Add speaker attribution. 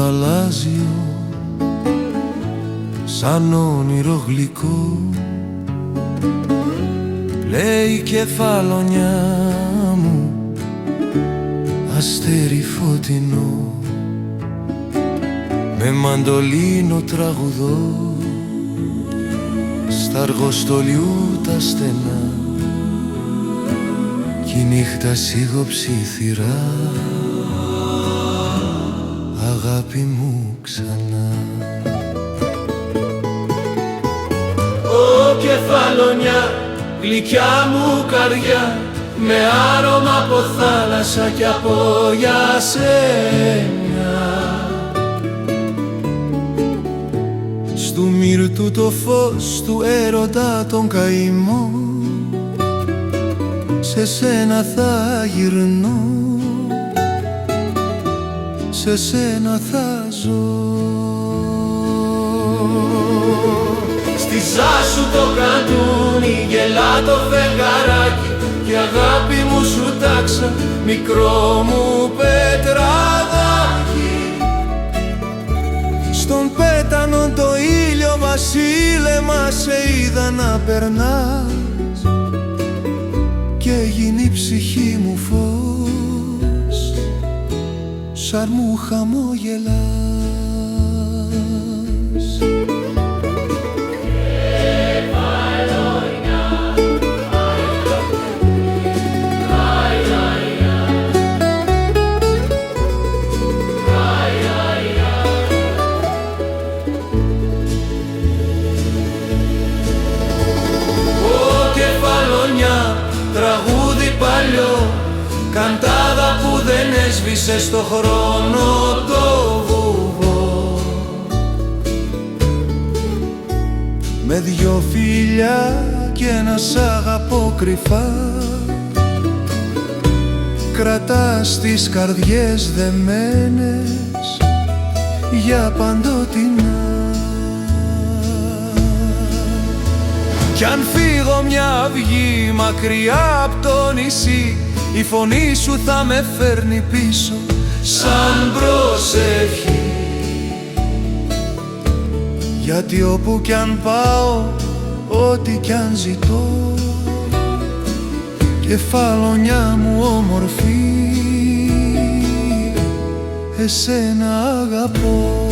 Speaker 1: γαλάζιο σαν όνειρο γλυκό, λέει η κεφαλονιά μου αστέρι φωτεινό, με μαντολίνο τραγουδώ στα αργοστολιού τα στενά, κι η νύχτα σιγοψιθυρά, αγάπη μου ξανά.
Speaker 2: Ω κεφαλονιά, γλυκιά μου καρδιά, με άρωμα από θάλασσα κι από γιασένια.
Speaker 1: Στου μύρτου το φως του έρωτα τον καημό, σε σένα θα γυρνώ, σε σένα θα ζω.
Speaker 2: Στη ζάσου το καντούνι γελά το φεγγαράκι, κι αγάπη μου σου τάξα μικρό μου πετραδάκι.
Speaker 1: Στον πέτανο το ήλιο βασίλεμα σε είδα να περνάς, κι έγινε η ψυχή μου φως, σαν μου χαμόγελας.
Speaker 2: Τραγούδι παλιό, καντάδα που δεν έσβησε στο χρόνο το βουβό.
Speaker 1: Με δυο φιλιά και να σ' αγαπώ κρυφά, κρατάς τις καρδιές δεμένες για παντοτινά. Κι αν φύγω μια αυγή μακριά απ' το νησί, η φωνή σου θα με φέρνει πίσω
Speaker 2: σαν προσευχή.
Speaker 1: Γιατί όπου κι αν πάω, ό,τι κι αν ζητώ, κεφαλονιά μου όμορφη, εσένα αγαπώ.